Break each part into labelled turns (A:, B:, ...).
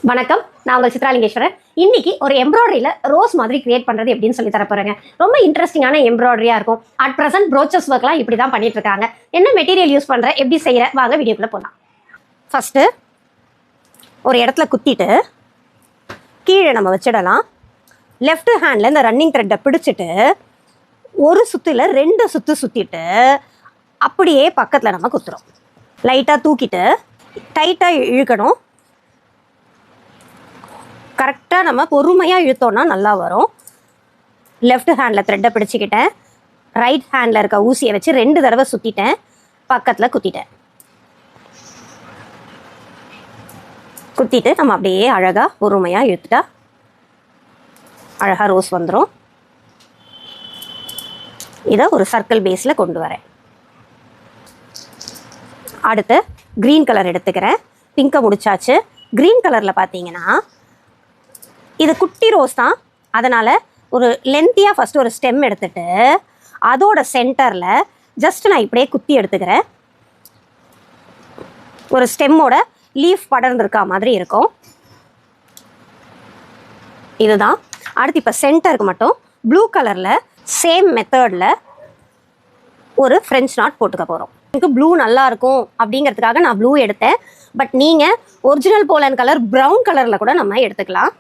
A: வணக்கம், நான் உங்கள் சித்ராலிங்கேஸ்வரன். இன்னைக்கு ஒரு எம்ப்ராய்டரியில் ரோஸ் மாதிரி கிரியேட் பண்ணுறது எப்படின்னு சொல்லி தரப்போறேங்க. ரொம்ப இன்ட்ரெஸ்டிங்கான எம்ப்ராய்டரியாக இருக்கும். அட் ப்ரெசென்ட் ப்ரோச்சஸ் ஒர்க்லாம் இப்படி தான் பண்ணிட்டு இருக்காங்க. என்ன மெட்டீரியல் யூஸ் பண்ணுற, எப்படி செய்கிற, வாங்க வீடியோக்குள்ளே போகலாம். ஃபஸ்ட்டு ஒரு இடத்துல குத்திட்டு கீழே நம்ம வச்சிடலாம். லெஃப்ட் ஹேண்டில் இந்த ரன்னிங் த்ரெட்டை பிடிச்சிட்டு ஒரு சுற்றில் 2 சுற்று சுற்றிட்டு அப்படியே பக்கத்தில் நம்ம குத்துறோம். லைட்டாக தூக்கிட்டு டைட்டாக இழுக்கணும். கரெக்டாக நம்ம பொறுமையாக இழுத்தோன்னா நல்லா வரும். லெஃப்ட் ஹேண்டில் த்ரெட்டை பிடிச்சிக்கிட்டேன், ரைட் ஹேண்டில் இருக்க ஊசியை வச்சு 2 தடவை சுற்றிட்டேன், பக்கத்தில் குத்திட்டேன். குத்திட்டு நம்ம அப்படியே அழகாக பொறுமையாக இழுத்துட்டா அழகாக ரோஸ் வந்துடும். இதை ஒரு சர்க்கிள் பேஸில் கொண்டு வரேன். அடுத்து க்ரீன் கலர் எடுத்துக்கிறேன். பிங்கை முடிச்சாச்சு. க்ரீன் கலரில் பார்த்தீங்கன்னா இது குட்டி ரோஸ் தான், அதனால் ஒரு லென்த்தியாக ஃபஸ்ட்டு ஒரு ஸ்டெம் எடுத்துகிட்டு அதோட சென்டரில் ஜஸ்ட் நான் இப்படியே குத்தி எடுத்துக்கிறேன். ஒரு ஸ்டெம்மோட லீஃப் படர்ந்துருக்கா மாதிரி இருக்கும். இதுதான். அடுத்து இப்போ சென்டருக்கு மட்டும் ப்ளூ கலரில் சேம் மெத்தடில் ஒரு ஃப்ரெஞ்ச் நாட் போட்டுக்க போகிறோம். எனக்கு ப்ளூ நல்லாயிருக்கும் அப்படிங்கிறதுக்காக நான் ப்ளூ எடுத்தேன். பட் நீங்கள் ஒரிஜினல் போலன் கலர் ப்ரௌன் கலரில் கூட நம்ம எடுத்துக்கலாம்.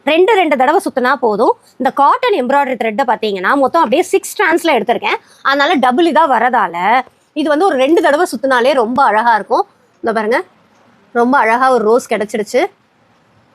A: 2 தடவை சுற்றினா போதும். இந்த காட்டன் எம்ப்ராய்டரி த்ரெட்டை பார்த்தீங்கன்னா மொத்தம் அப்படியே 6 ஸ்ட்ராண்ட்ஸில் எடுத்திருக்கேன். அதனால டபுள் இதாக வரதால இது வந்து ஒரு 2 தடவை சுற்றினாலே ரொம்ப அழகாக இருக்கும். இந்த பாருங்கள், ரொம்ப அழகாக ஒரு ரோஸ் கிடச்சிடுச்சு.